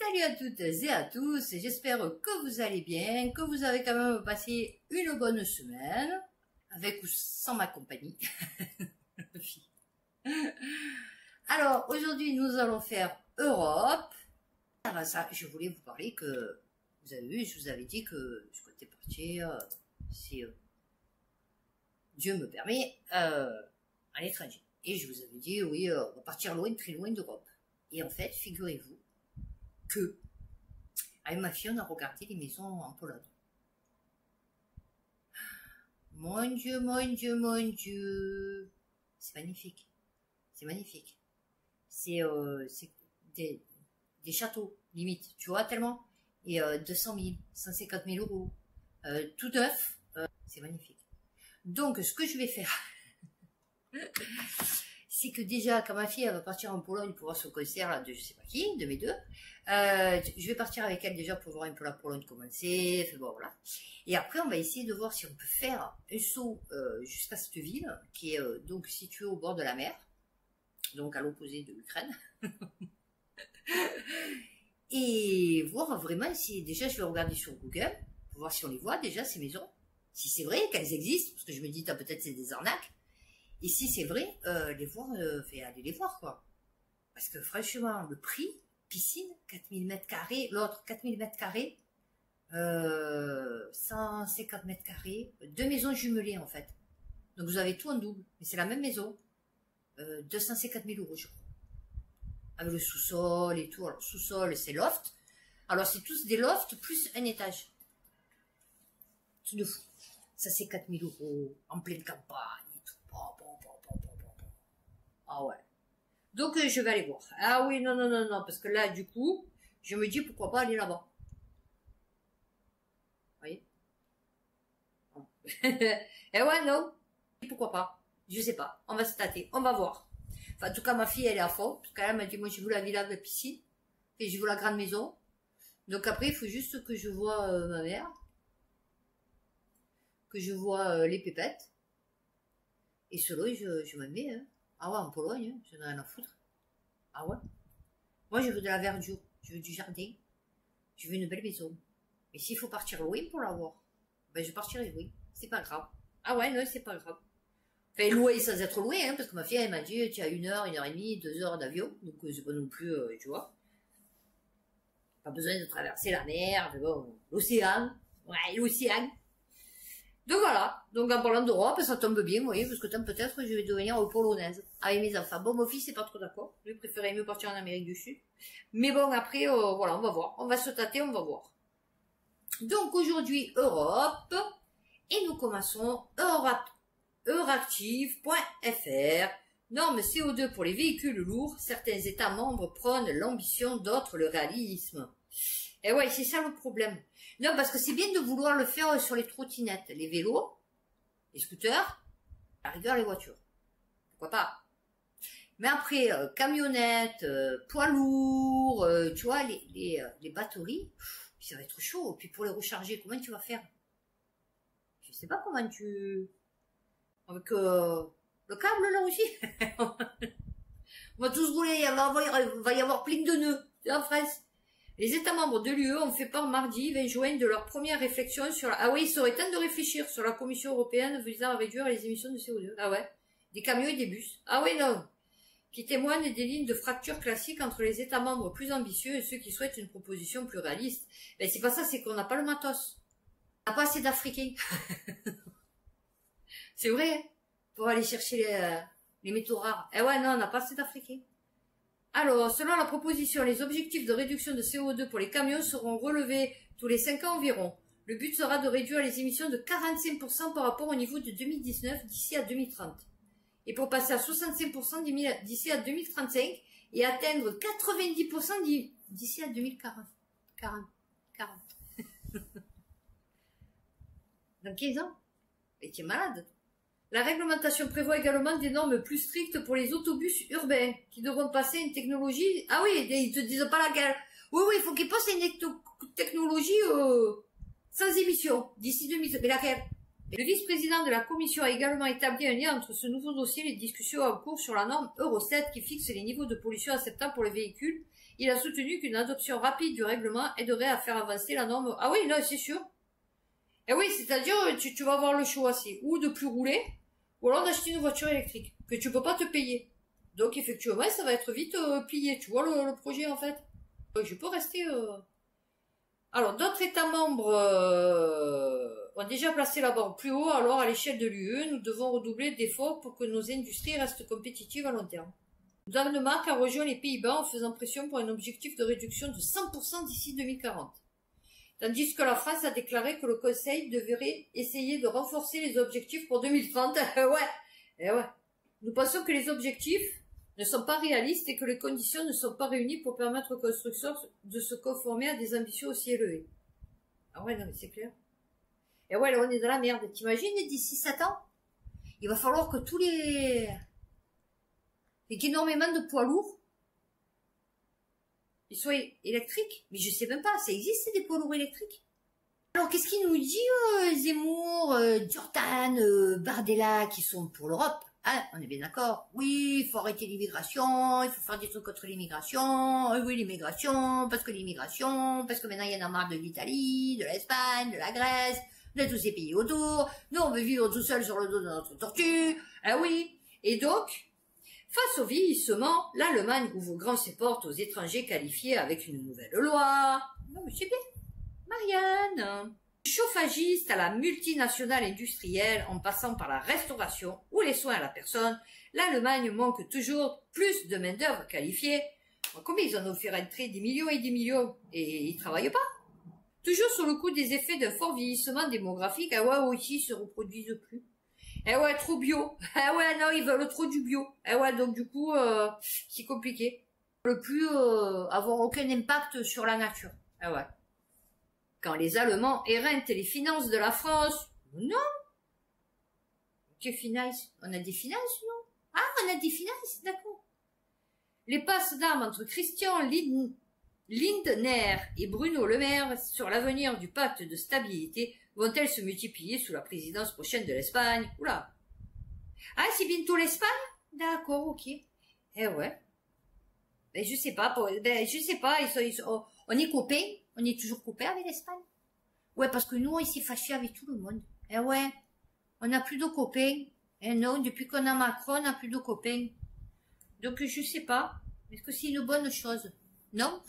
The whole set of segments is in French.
Salut à toutes et à tous, j'espère que vous allez bien, que vous avez quand même passé une bonne semaine, avec ou sans ma compagnie. Alors, aujourd'hui, nous allons faire Europe. Avant ça, je voulais vous parler que, vous avez vu, je vous avais dit que je comptais partir, si Dieu me permet, à l'étranger. Et je vous avais dit, oui, on va partir loin, très loin d'Europe. Et en fait, figurez-vous que, avec ma fille, on a regardé les maisons en Pologne. Mon Dieu, mon Dieu, mon Dieu. C'est magnifique. C'est magnifique. C'est des châteaux, limite, tu vois, tellement. Et 200 000, 150 000 euros. Tout neuf. C'est magnifique. Donc, ce que je vais faire, c'est que déjà, quand ma fille elle va partir en Pologne pour voir son concert là, de je sais pas qui, de mes deux, je vais partir avec elle déjà pour voir un peu la Pologne commencer, enfin, bon, voilà. Et après, on va essayer de voir si on peut faire un saut jusqu'à cette ville, qui est donc située au bord de la mer, donc à l'opposé de l'Ukraine. Et voir vraiment si, déjà je vais regarder sur Google, pour voir si on les voit déjà, ces maisons, si c'est vrai qu'elles existent, parce que je me dis, peut-être c'est des arnaques. Et si c'est vrai, les voir, aller les voir, quoi. Parce que franchement, le prix, piscine, 4000 mètres carrés, l'autre, 4000 mètres carrés, 150 mètres carrés, deux maisons jumelées, en fait. Donc vous avez tout en double, mais c'est la même maison. 250 000 euros, je crois. Avec le sous-sol et tout. Alors, sous-sol, c'est loft. Alors, c'est tous des lofts plus un étage. Tout de fou. Ça, c'est 4000 euros, en pleine campagne et tout. Ah ouais. Donc, je vais aller voir. Ah oui, non, parce que là, du coup, je me dis pourquoi pas aller là-bas. Vous voyez? Eh ouais, non. Pourquoi pas? Je sais pas. On va se tâter. On va voir. Enfin, en tout cas, ma fille, elle est à fond. Parce qu'elle m'a dit, moi, je veux la villa de la piscine. Et je veux la grande maison. Donc après, il faut juste que je vois ma mère. Que je vois les pépettes. Et selon, je m'en mets, hein. Ah ouais, en Pologne, hein, j'en ai rien à foutre. Ah ouais. Moi, je veux de la verdure, je veux du jardin, je veux une belle maison. Mais s'il faut partir loin pour l'avoir, ben je partirai loin, c'est pas grave. Ah ouais, non, c'est pas grave. Enfin, loin sans être loin, hein, parce que ma fille, elle m'a dit, tu as 1 heure et demie, 2 heures d'avion, donc c'est pas non plus, tu vois. Pas besoin de traverser la mer, mais bon, l'océan, ouais, l'océan. Donc voilà, donc en parlant d'Europe, ça tombe bien, vous voyez, parce que peut-être je vais devenir polonaise avec mes enfants. Bon, mon fils n'est pas trop d'accord, lui préférait mieux partir en Amérique du Sud. Mais bon, après, voilà, on va voir, on va se tâter, on va voir. Donc aujourd'hui, Europe, et nous commençons Euractiv.fr. Normes CO2 pour les véhicules lourds, certains États membres prônent l'ambition, d'autres le réalisme. Et ouais, c'est ça le problème. Non, parce que c'est bien de vouloir le faire sur les trottinettes, les vélos, les scooters, à la rigueur les voitures. Pourquoi pas? Mais après, camionnettes, poids lourds, tu vois, les batteries, ça va être chaud. Puis pour les recharger, comment tu vas faire? Je sais pas comment tu... Avec le câble là aussi. On va tous rouler, il va y avoir plein de nœuds en France. Les États membres de l'UE ont fait part mardi 20 juin de leur première réflexion sur la... Ah oui, il serait temps de réfléchir sur la Commission européenne visant à réduire les émissions de CO2. Ah ouais. Des camions et des bus. Ah oui, non. Qui témoignent des lignes de fracture classiques entre les États membres plus ambitieux et ceux qui souhaitent une proposition plus réaliste. Ben c'est pas ça, c'est qu'on n'a pas le matos. On n'a pas assez d'Africains. C'est vrai, hein, pour aller chercher les métaux rares. Eh ouais, non, on n'a pas assez d'Africains. Alors, selon la proposition, les objectifs de réduction de CO2 pour les camions seront relevés tous les 5 ans environ. Le but sera de réduire les émissions de 45% par rapport au niveau de 2019 d'ici à 2030. Et pour passer à 65% d'ici à 2035 et atteindre 90% d'ici à 2040. 40. Dans 15 ans? Et tu es malade. La réglementation prévoit également des normes plus strictes pour les autobus urbains, qui devront passer une technologie... Ah oui, ils te disent pas laquelle. Oui, il faut qu'ils passent une technologie sans émission, d'ici 2000. Mais laquelle? Le vice-président de la commission a également établi un lien entre ce nouveau dossier et les discussions en cours sur la norme Euro 7 qui fixe les niveaux de pollution acceptables pour les véhicules. Il a soutenu qu'une adoption rapide du règlement aiderait à faire avancer la norme. Ah oui, non, c'est sûr. Et oui, c'est-à-dire, tu vas avoir le choix, c'est ou de plus rouler, ou alors d'acheter une voiture électrique, que tu peux pas te payer. Donc, effectivement, ça va être vite plié. Tu vois le projet, en fait. Donc, je peux rester... Alors, d'autres États membres ont déjà placé la barre plus haut, alors à l'échelle de l'UE, nous devons redoubler d'efforts pour que nos industries restent compétitives à long terme. Le Danemark a rejoint les Pays-Bas en faisant pression pour un objectif de réduction de 100% d'ici 2040. Tandis que la France a déclaré que le Conseil devrait essayer de renforcer les objectifs pour 2030. ouais. Nous pensons que les objectifs ne sont pas réalistes et que les conditions ne sont pas réunies pour permettre aux constructeurs de se conformer à des ambitions aussi élevées. Ah ouais, non mais c'est clair. Et ouais, là on est dans la merde. T'imagines d'ici 7 ans, il va falloir que tous les... et qu'énormément de poids lourds ils soient électriques. Mais je sais même pas, ça existe des poids lourds électriques? Alors qu'est-ce qu'il nous dit Zemmour, Jordan, Bardella qui sont pour l'Europe? Hein, on est bien d'accord. Oui, il faut arrêter l'immigration, il faut faire des trucs contre l'immigration. Oui, l'immigration, parce que maintenant il y en a marre de l'Italie, de l'Espagne, de la Grèce, de tous ces pays autour. Nous, on veut vivre tout seul sur le dos de notre tortue. Ah oui. Et donc, face au vieillissement, l'Allemagne ouvre grand ses portes aux étrangers qualifiés avec une nouvelle loi. Non, mais c'est bien. Marianne. Du chauffagiste à la multinationale industrielle, en passant par la restauration ou les soins à la personne, l'Allemagne manque toujours plus de main-d'œuvre qualifiée. Combien ils en ont fait rentrer des millions et des millions et ils travaillent pas? Toujours sur le coup des effets d'un fort vieillissement démographique, ah ouais, aussi ils se reproduisent plus. Eh ouais, trop bio. Eh ouais, non, ils veulent trop du bio. Eh ouais, donc du coup, c'est compliqué. Ils veulent plus avoir aucun impact sur la nature. Eh ouais. Quand les Allemands éreintent les finances de la France, non. Quelles finances? On a des finances, non? Ah, on a des finances, d'accord. Les passes d'armes entre Christian Lindner et Bruno Le Maire sur l'avenir du pacte de stabilité vont-elles se multiplier sous la présidence prochaine de l'Espagne? Oula. Ah, c'est bientôt l'Espagne? D'accord, ok. Eh ouais. Ben, je sais pas, on est copains, on est toujours copains avec l'Espagne. Ouais, parce que nous, on s'est fâchés avec tout le monde. Eh ouais. On n'a plus de copains. Eh non, depuis qu'on a Macron, on n'a plus de copains. Donc, je sais pas. Est-ce que c'est une bonne chose? Non?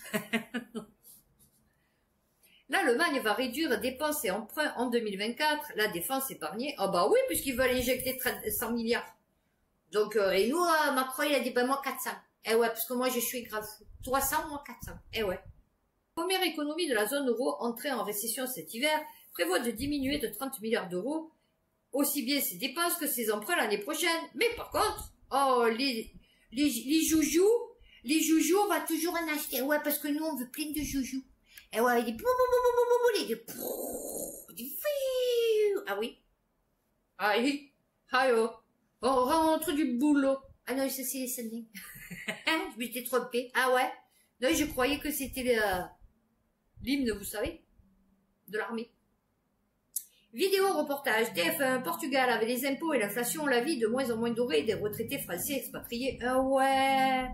L'Allemagne va réduire dépenses et emprunts en 2024, la défense épargnée. Ah bah oui, puisqu'ils veulent injecter 100 milliards. Donc, et nous, Macron, il a dit, ben moi 400. Eh ouais, parce que moi, je suis grave fou. 300, moi 400. Eh ouais. Première économie de la zone euro entrée en récession cet hiver prévoit de diminuer de 30 milliards d'euros, aussi bien ses dépenses que ses emprunts l'année prochaine. Mais par contre, oh, les joujoux, on va toujours en acheter. Ouais, parce que nous, on veut plein de joujoux. Et ouais, ah oui. Ah oui. Allô. On rentre du boulot. Ah non, ça c'est les Sundays. Je m'étais trompée. Ah ouais. Non, je croyais que c'était l'hymne, vous savez, de l'armée. Vidéo reportage. TF1, Portugal, avec les impôts et l'inflation, la vie de moins en moins dorée des retraités français expatriés. Ah ouais.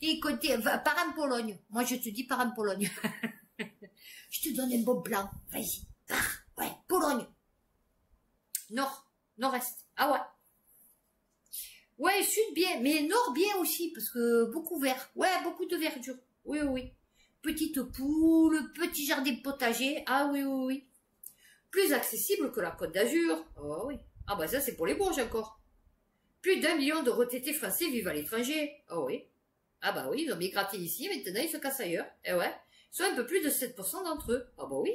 Et côté, pars en Pologne. Moi, je te dis pars en Pologne. Je te donne un bon plan. Vas-y, pars. Ouais, Pologne. Nord-est. Ah ouais. Ouais, sud bien, mais nord bien aussi, parce que beaucoup vert. Ouais, beaucoup de verdure. Oui, oui, oui. Petite poule, petit jardin potager. Ah oui, oui, oui. Plus accessible que la Côte d'Azur. Oh oui. Ah bah ça, c'est pour les Bourges encore. Plus d'1 million de retraités français vivent à l'étranger. Oh oui. Ah bah oui, ils ont migraté ici, maintenant ils se cassent ailleurs. Eh ouais. Soit un peu plus de 7% d'entre eux. Ah bah oui.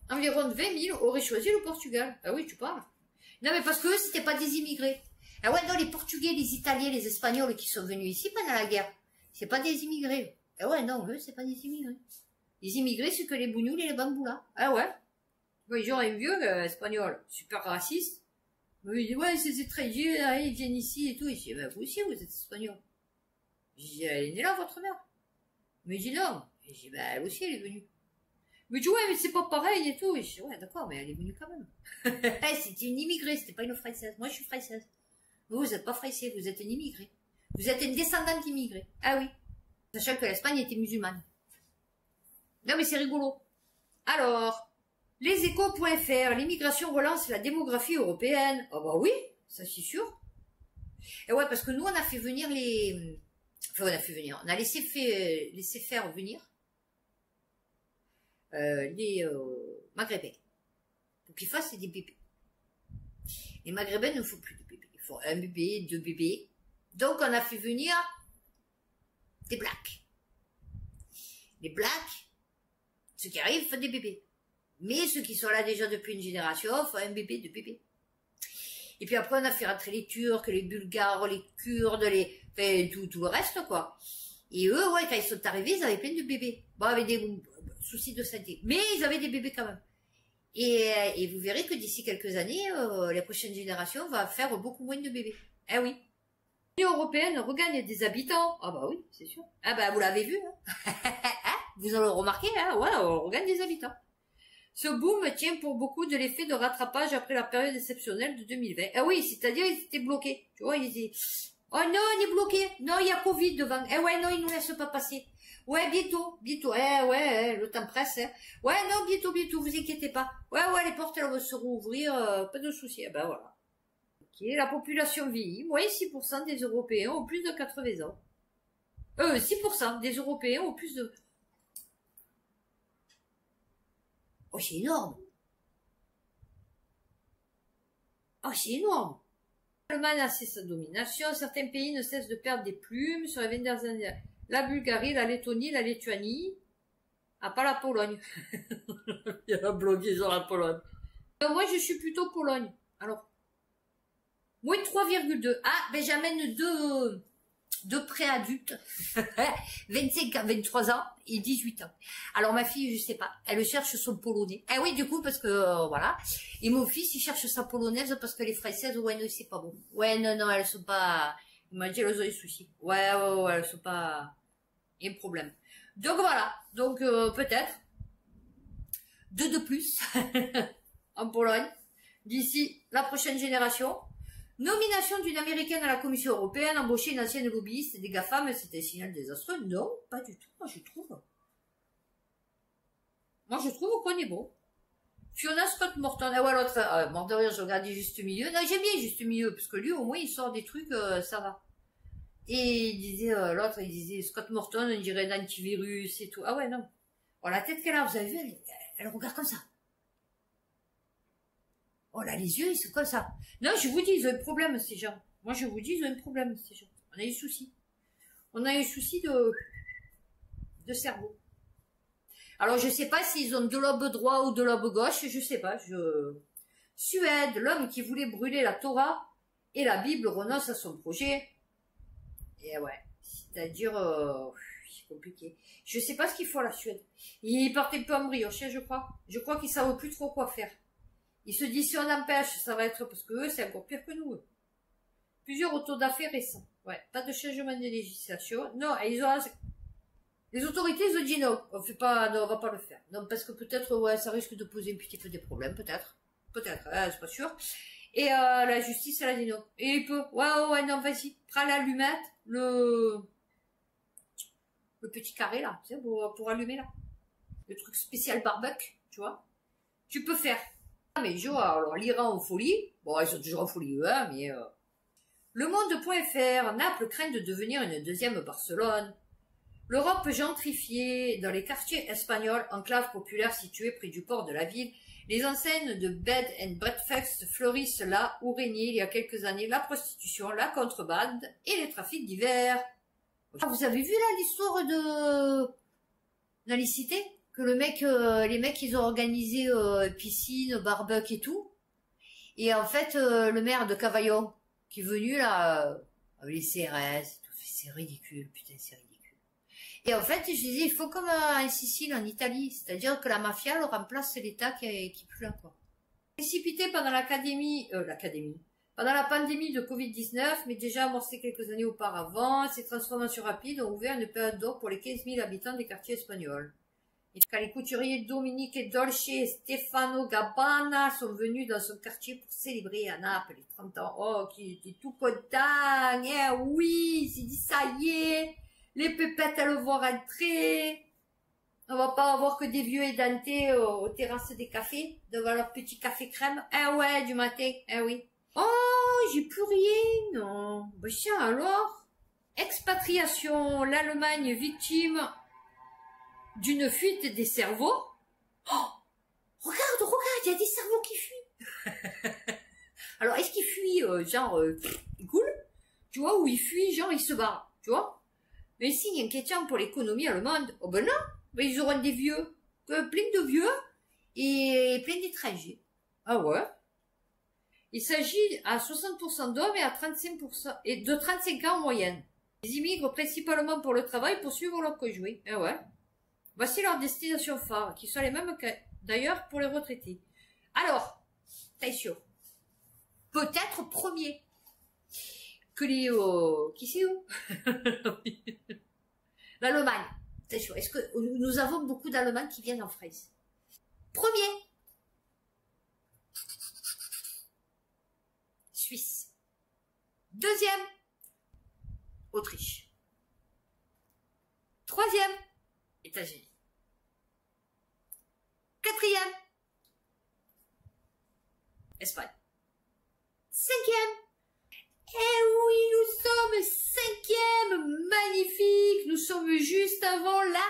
Environ 20 000 auraient choisi le Portugal. Ah oui, tu parles. Non mais parce que eux, c'était pas des immigrés. Ah ouais, non, les Portugais, les Italiens, les Espagnols qui sont venus ici pendant la guerre, c'est pas des immigrés. Ah ouais, non, eux, c'est pas des immigrés. Les immigrés, c'est que les bougnoules et les bamboulas. Ah ouais. Ouais, genre un vieux espagnol, super raciste. Mais il dit, ouais, ces étrangers, là, ils viennent ici et tout. Il dit, ben, vous aussi, vous êtes espagnol. Je dis, elle est née là, votre mère? Mais il dit, non. Et je dis, ben, elle aussi, elle est venue. me dit, ouais, mais c'est pas pareil et tout. Et je dis, ouais, d'accord, mais elle est venue quand même. C'était une immigrée, c'était pas une Française. Moi, je suis Française. Vous n'êtes pas Français, vous êtes une immigrée. Vous êtes une descendante immigrée. Ah oui. Sachant que l'Espagne était musulmane. Non, mais c'est rigolo. Alors, leséchos.fr, l'immigration relance la démographie européenne. Ah bah oui, ça c'est sûr. Et ouais, parce que nous, on a fait venir les... Enfin, on a fait venir. On a laissé faire venir les Maghrébins. Pour qu'ils fassent des bébés. Les Maghrébins ne font plus de bébés. Ils font un bébé, deux bébés. Donc, on a fait venir des Blacks. Les Blacks, ceux qui arrivent font des bébés. Mais ceux qui sont là déjà depuis une génération font un bébé, deux bébés. Et puis après, on a fait rentrer les Turcs, les Bulgares, les Kurdes, enfin, tout le reste, quoi. Et eux, ouais, quand ils sont arrivés, ils avaient plein de bébés. Bon, avec des soucis de santé. Mais ils avaient des bébés quand même. Et vous verrez que d'ici quelques années, la prochaine génération va faire beaucoup moins de bébés. Eh oui. L'Union européenne regagne des habitants. Ah bah oui, c'est sûr. Ah bah vous l'avez vu, hein. Vous en avez remarqué, hein. Ouais, on regagne des habitants. Ce boom tient pour beaucoup de l'effet de rattrapage après la période exceptionnelle de 2020. Ah oui, c'est-à-dire ils étaient bloqués. Tu vois, ils disaient, oh non, on est bloqué. Non, il y a Covid devant. Eh ouais, non, ils nous laissent pas passer. Ouais, bientôt. Eh ouais, le temps presse. Hein. Ouais, non, bientôt, vous inquiétez pas. Ouais, les portes elles vont se rouvrir, pas de soucis. Eh ben voilà. Ok, la population vieillit. Moins 6% des Européens ont plus de 80 ans. 6% des Européens ont plus de... Oh, c'est énorme. Oh, c'est énorme. L'Allemagne a cessé sa domination. Certains pays ne cessent de perdre des plumes sur les 20 dernières années. La Bulgarie, la Lettonie, la Lituanie. Ah, pas la Pologne. Il y a la bloguée sur la Pologne. Moi, je suis plutôt Pologne. Alors, moins 3,2. Ah, ben j'amène deux préadultes, 25 à 23 ans et 18 ans. Alors ma fille, je sais pas, elle cherche son polonais. Eh oui, du coup, parce que, voilà. Et mon fils, il cherche sa polonaise parce que les françaises, ouais, non, c'est pas bon. Ouais, non, elles sont pas... Il m'a dit, elles ont des soucis. Ouais, elles sont pas... Il y a un problème. Donc voilà, donc peut-être deux de plus en Pologne d'ici la prochaine génération. Nomination d'une Américaine à la Commission Européenne, embaucher une ancienne lobbyiste des GAFAM, c'était un signal désastreux. Non, pas du tout, moi je trouve. Moi je trouve qu'on est beau. Fiona Scott Morton, ah ouais l'autre, mort de rire, je regardais Juste Milieu. Non, j'aime bien Juste Milieu, parce que lui au moins il sort des trucs, ça va. Et il disait, l'autre il disait, Scott Morton, on dirait un antivirus et tout. Ah ouais, non. Oh la tête qu'elle a, vous avez vu, elle regarde comme ça. Oh là, les yeux, ils sont comme ça. Non, je vous dis, ils ont un problème, ces gens. Moi, je vous dis, ils ont un problème, ces gens. On a des soucis. On a un souci de cerveau. Alors, je sais pas s'ils ont de lobe droit ou de lobe gauche, je sais pas. Suède, l'homme qui voulait brûler la Torah et la Bible renonce à son projet. Et ouais, c'est-à-dire, c'est compliqué. Je sais pas ce qu'il faut à la Suède. Ils partent un peu en brioche, je crois. Je crois qu'ils savent plus trop quoi faire. Ils se disent si on empêche, ça va être parce que eux, c'est encore pire que nous. Plusieurs autours d'affaires récents. Ouais, pas de changement de législation. Non, ils ont... Les autorités, ils ont dit non, on fait pas, non, on va pas le faire. Non, parce que peut-être, ouais, ça risque de poser un petit peu des problèmes, peut-être. Peut-être, c'est pas sûr. Et la justice, elle a dit non. Et il peut, ouais, non, vas-y, prends l'allumette, le petit carré là, tu sais, pour allumer là. Le truc spécial barbecue, tu vois. Tu peux faire. Mais alors l'Iran en folie, bon ils sont toujours en folie eux, hein, mais Le Monde.fr, Naples craint de devenir une deuxième Barcelone. L'Europe gentrifiée dans les quartiers espagnols, enclaves populaires situées près du port de la ville, les enseignes de bed and breakfast fleurissent là où régnait il y a quelques années la prostitution, la contrebande et les trafics divers. Vous avez vu là l'histoire dans les cités? Que les mecs, ils ont organisé piscine, barbecue et tout. Et en fait, le maire de Cavaillon, qui est venu là, avec les CRS, et tout, c'est ridicule, putain, c'est ridicule. Et en fait, je disais, il faut comme en Sicile, en Italie, c'est-à-dire que la mafia le remplace l'État qui est plus là, quoi. Précipité pendant pendant la pandémie de Covid-19, mais déjà amorcé quelques années auparavant, ces transformations rapides ont ouvert une période d'or pour les 15 000 habitants des quartiers espagnols. Et quand les couturiers Dominique et Dolce et Stefano Gabbana sont venus dans son quartier pour célébrer à Naples les 30 ans, oh, qui était tout content, eh oui, il s'est dit ça y est, les pépettes elles vont rentrer, on va pas avoir que des vieux édentés aux terrasses des cafés, devant leur petit café crème, eh ouais, du matin, eh oui. Oh, j'ai plus rien, non, bah tiens alors, expatriation, l'Allemagne victime d'une fuite des cerveaux. Oh, regarde, il y a des cerveaux qui fuient. Alors, est-ce qu'ils fuient, ils coulent, tu vois, ou ils fuient, genre, ils se barrent, tu vois. Mais signe inquiétant pour l'économie allemande, oh ben non, ben ils auront des vieux, plein de vieux, et plein d'étrangers. Ah ouais. Il s'agit à 60% d'hommes et à 35%, et de 35 ans en moyenne. Ils immigrent principalement pour le travail, pour suivre leur conjoint. Ah ouais. Voici leurs destinations phares, qui sont les mêmes que, d'ailleurs, pour les retraités. Alors, attention, peut-être premier que les... qui c'est où? L'Allemagne. Attention, est-ce que nous avons beaucoup d'Allemands qui viennent en France? Premier. Suisse. Deuxième. Autriche. Troisième. États-Unis. Quatrième. Espagne. Cinquième. Eh oui, nous sommes cinquième. Magnifique. Nous sommes juste avant la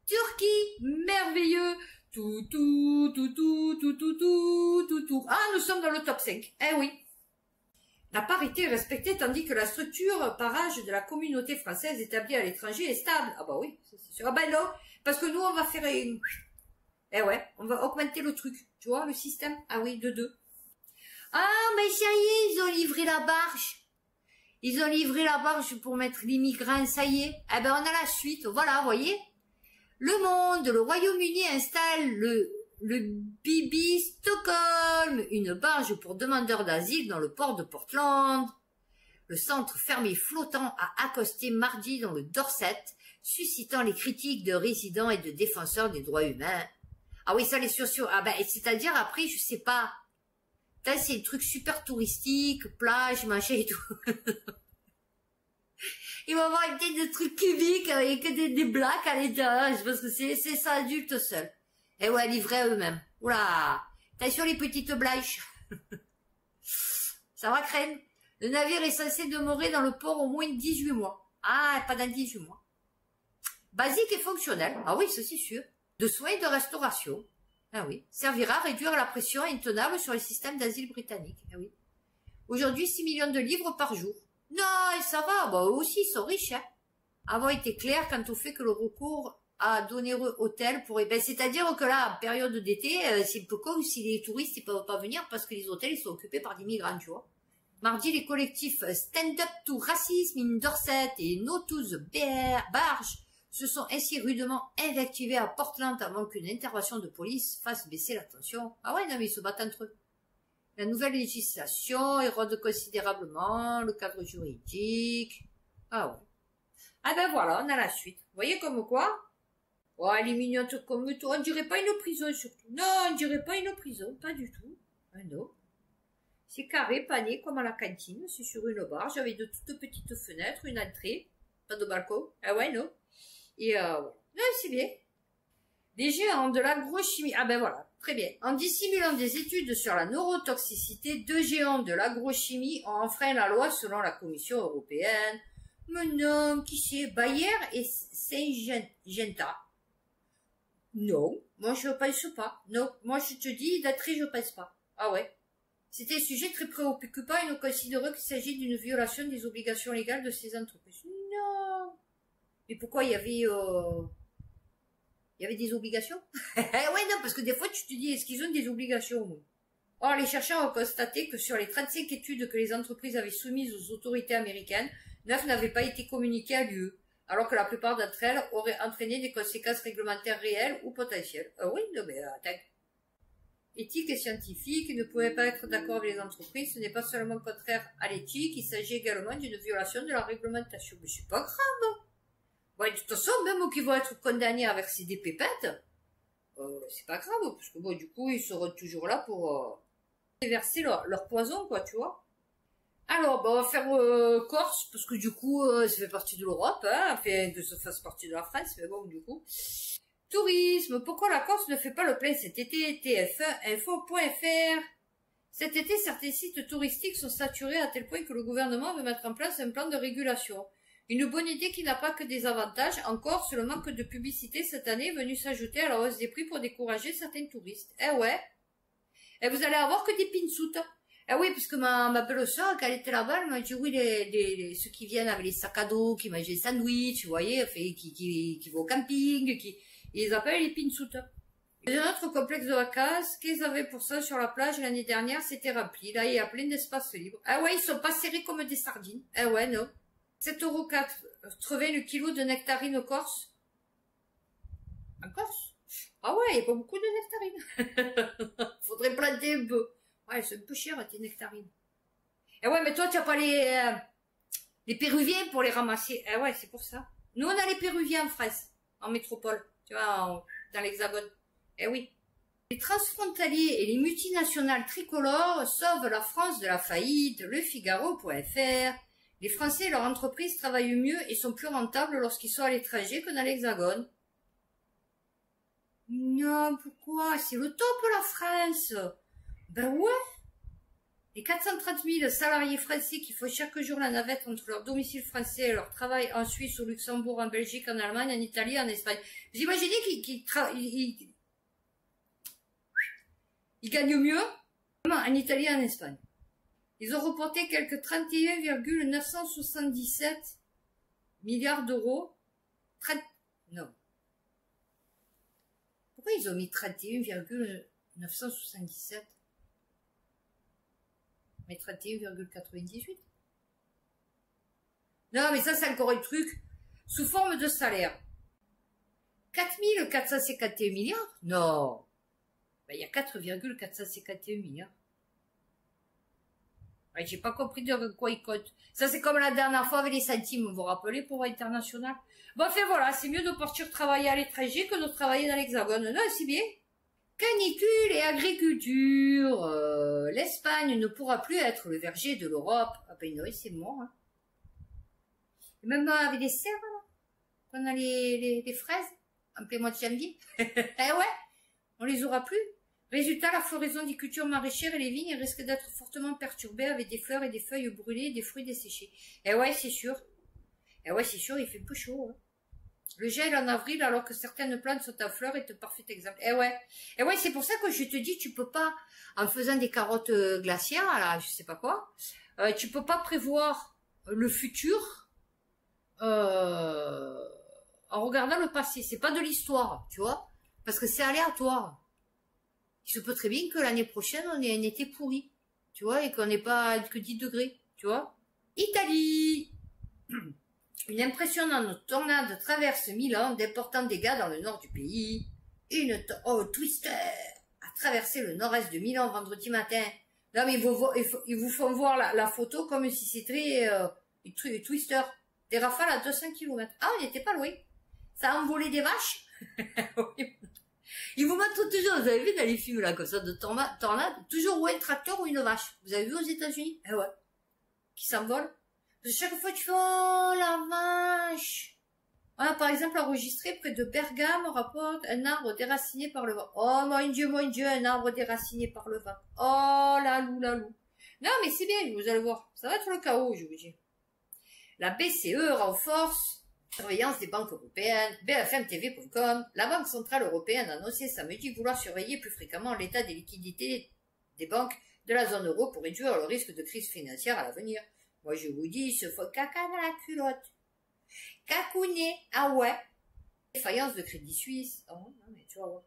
Turquie. Merveilleux. Tout. Ah, nous sommes dans le top 5. Eh oui. La parité est respectée tandis que la structure par âge de la communauté française établie à l'étranger est stable. Ah bah oui, c'est sûr. Ah bah non, parce que nous on va faire une... Eh ouais, on va augmenter le truc. Tu vois, le système. Ah oui, de 2. Ah, mais ça y est, ils ont livré la barge. Ils ont livré la barge pour mettre l'immigrant, ça y est. Eh ben on a la suite, voilà, vous voyez. Le monde, le Royaume-Uni installe le Bibi Stockholm, une barge pour demandeurs d'asile dans le port de Portland. Le centre fermé flottant a accosté mardi dans le Dorset, suscitant les critiques de résidents et de défenseurs des droits humains. Ah oui, ça les sociaux. Ah ben, c'est-à-dire après, je sais pas. C'est un truc super touristique, plage, machin et tout. Ils vont avoir une tête de trucs cubiques avec des blagues à l'étage, parce que c'est ça adulte seul. Et ouais, livrés à eux-mêmes. Oula, attention les petites blagues. Ça va crème. Le navire est censé demeurer dans le port au moins 18 mois. Ah, pas dans 18 mois. Basique et fonctionnel. Ah oui, ça c'est sûr. De soins et de restauration. Ah oui. Servira à réduire la pression intenable sur les systèmes d'asile britanniques. Ah oui. Aujourd'hui, 6 millions de livres par jour. Non, et ça va. Bah, eux aussi, ils sont riches, hein. Avant été clair quant au fait que le recours à d'onéreux hôtels pourrait... Ben, c'est-à-dire que là, en période d'été, c'est un peu con si les touristes ne peuvent pas venir parce que les hôtels ils sont occupés par des migrants, tu vois. Mardi, les collectifs Stand Up to Racism in Dorset et No to the Barge se sont ainsi rudement invectivés à Portland avant qu'une intervention de police fasse baisser la tension. Ah ouais, non mais ils se battent entre eux. La nouvelle législation érode considérablement le cadre juridique. Ah ouais. Ah ben voilà, on a la suite. Vous voyez comme quoi? Oh, elle est mignonne comme toi. On dirait pas une prison surtout. Non, on dirait pas une prison, pas du tout. Ah non. C'est carré, panier comme à la cantine. C'est sur une barge avec de toutes petites fenêtres, une entrée, pas de balcon. Ah ouais, non. Et voilà. Non, c'est bien. Des géants de l'agrochimie. Ah ben voilà, très bien. En dissimulant des études sur la neurotoxicité, 2 géants de l'agrochimie ont enfreint la loi selon la Commission européenne. Mais non, qui c'est? Bayer et Syngenta. Non, moi je pense pas. Non, moi je te dis, d'entrée je pense pas. Ah ouais. C'était un sujet très préoccupant et nous considérons qu'il s'agit d'une violation des obligations légales de ces entreprises. Non. Mais pourquoi il y avait des obligations? Ouais, non, parce que des fois tu te dis, est-ce qu'ils ont des obligations? Or, les chercheurs ont constaté que sur les 35 études que les entreprises avaient soumises aux autorités américaines, 9 n'avaient pas été communiquées à l'UE, alors que la plupart d'entre elles auraient entraîné des conséquences réglementaires réelles ou potentielles. Oui, non mais attends. Éthique et scientifique ne pouvaient pas être d'accord avec les entreprises, ce n'est pas seulement contraire à l'éthique, il s'agit également d'une violation de la réglementation. Mais c'est pas grave. Ouais, de toute façon, même qui vont être condamnés à verser des pépettes, c'est pas grave, parce que bon, du coup, ils seront toujours là pour verser leur poison, quoi, tu vois. Alors, bah, on va faire Corse, parce que du coup, ça fait partie de l'Europe, hein, enfin, que ça fasse partie de la France, mais bon, du coup. Tourisme, pourquoi la Corse ne fait pas le plein cet été? TF1 Info.fr. Cet été, certains sites touristiques sont saturés à tel point que le gouvernement veut mettre en place un plan de régulation. Une bonne idée qui n'a pas que des avantages. En Corse, le manque de publicité cette année est venu s'ajouter à la hausse des prix pour décourager certains touristes. Eh ouais. Et vous allez avoir que des pinsoutes. Eh oui, parce que ma belle-sœur, quand elle était là-bas, elle m'a dit, oui, ceux qui viennent avec les sacs à dos, qui mangent des sandwichs, vous voyez, enfin, qui vont au camping, ils les appellent les pinsoutes. Dans un autre complexe de vacances, qu'ils avaient pour ça sur la plage l'année dernière, c'était rempli. Là, il y a plein d'espaces libres. Ah ouais, ils sont pas serrés comme des sardines. Ah ouais, non. 7,80 € le kilo de nectarines corse. En Corse? Ah ouais, il n'y a pas beaucoup de nectarines. Faudrait planter un peu. Ouais, c'est un peu cher, tes nectarines. Eh ouais, mais toi, tu n'as pas les Péruviens pour les ramasser. Eh ouais, c'est pour ça. Nous, on a les Péruviens en France, en métropole. Tu vois, dans l'Hexagone. Eh oui. Les transfrontaliers et les multinationales tricolores sauvent la France de la faillite. Le Figaro.fr. Les Français et leurs entreprises travaillent mieux et sont plus rentables lorsqu'ils sont à l'étranger que dans l'Hexagone. Non, pourquoi? C'est le top, la France. Ben ouais. Les 430 000 salariés français qui font chaque jour la navette entre leur domicile français et leur travail en Suisse, au Luxembourg, en Belgique, en Allemagne, en Italie, en Espagne. Vous imaginez qu'ils gagnent mieux en Italie et en Espagne. Ils ont reporté quelques 31,977 milliards d'euros. Non. Pourquoi ils ont mis 31,977? Mais 31,98. Non, mais ça, c'est encore un truc sous forme de salaire. 4,451 milliards? Non. Ben, il y a 4,451 milliards. Ouais, j'ai pas compris de quoi ils comptent. Ça, c'est comme la dernière fois avec les centimes, vous vous rappelez, pour international. Bon, fait voilà, c'est mieux de partir travailler à l'étranger que de travailler dans l'Hexagone. Non, c'est bien. Canicule et agriculture. L'Espagne ne pourra plus être le verger de l'Europe. Ah ben non, c'est mort. Hein. Et même avec les serres, là, qu'on a les fraises, en plein mois de janvier. Eh ouais, on les aura plus. Résultat, la floraison des cultures maraîchères et les vignes risquent d'être fortement perturbées avec des fleurs et des feuilles brûlées et des fruits desséchés. Eh ouais, c'est sûr. Eh ouais, c'est sûr, il fait un peu chaud. Hein. Le gel en avril, alors que certaines plantes sont en fleurs, est un parfait exemple. Eh ouais, c'est pour ça que je te dis, tu peux pas, en faisant des carottes glaciaires, là, je sais pas quoi, tu peux pas prévoir le futur en regardant le passé. C'est pas de l'histoire, tu vois, parce que c'est aléatoire. Il se peut très bien que l'année prochaine, on ait un été pourri, tu vois, et qu'on n'ait pas que 10 degrés, tu vois. Italie. Une impressionnante tornade traverse Milan, d'importants dégâts dans le nord du pays. Twister a traversé le nord-est de Milan vendredi matin. Non, mais ils vous font voir la photo comme si c'était Twister. Des rafales à 200 km. Ah, on n'était pas loin. Ça a envolé des vaches. Ils vous montrent toujours, vous avez vu dans les films là, comme ça, de tornade, toujours ou un tracteur ou une vache. Vous avez vu aux États-Unis? Eh ouais. Qui s'envole. Chaque fois tu fais, oh la vache. On a par exemple enregistré près de Bergame, rapporte un arbre déraciné par le vent. Oh mon Dieu, un arbre déraciné par le vent. Oh la loup. Non mais c'est bien, vous allez voir. Ça va être le chaos, je vous dis. La BCE renforce la surveillance des banques européennes. BFMTV.com. La Banque Centrale Européenne a annoncé samedi vouloir surveiller plus fréquemment l'état des liquidités des banques de la zone euro pour réduire le risque de crise financière à l'avenir. Moi, je vous dis, il se faut caca dans la culotte. Cacounet, ah ouais. Défaillance de Crédit Suisse. Oh, non, mais tu vas voir.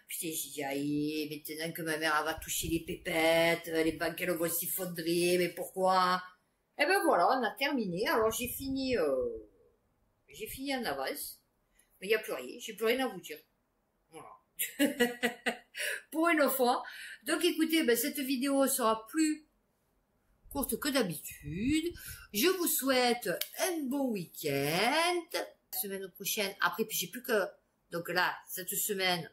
Putain, j'ai dit, aïe, maintenant que ma mère elle va toucher les pépettes, les banques, elles vont s'effondrer, mais pourquoi? Eh ben voilà, on a terminé. Alors, j'ai fini en avance. Mais il n'y a plus rien. J'ai plus rien à vous dire. Voilà. Pour une fois. Donc, écoutez, ben, cette vidéo sera plus courte que d'habitude. Je vous souhaite un bon week-end. La semaine prochaine, après, puis j'ai plus que... Donc là, cette semaine,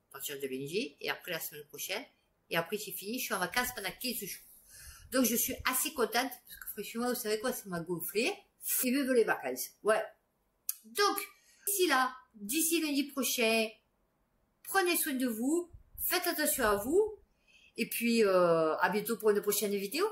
à partir de lundi, et après la semaine prochaine. Et après, c'est fini, je suis en vacances pendant 15 jours. Donc, je suis assez contente, parce que franchement, vous savez quoi, ça m'a gonflé. Et même les vacances. Ouais. Donc, d'ici lundi prochain, prenez soin de vous, faites attention à vous, et puis, à bientôt pour une prochaine vidéo.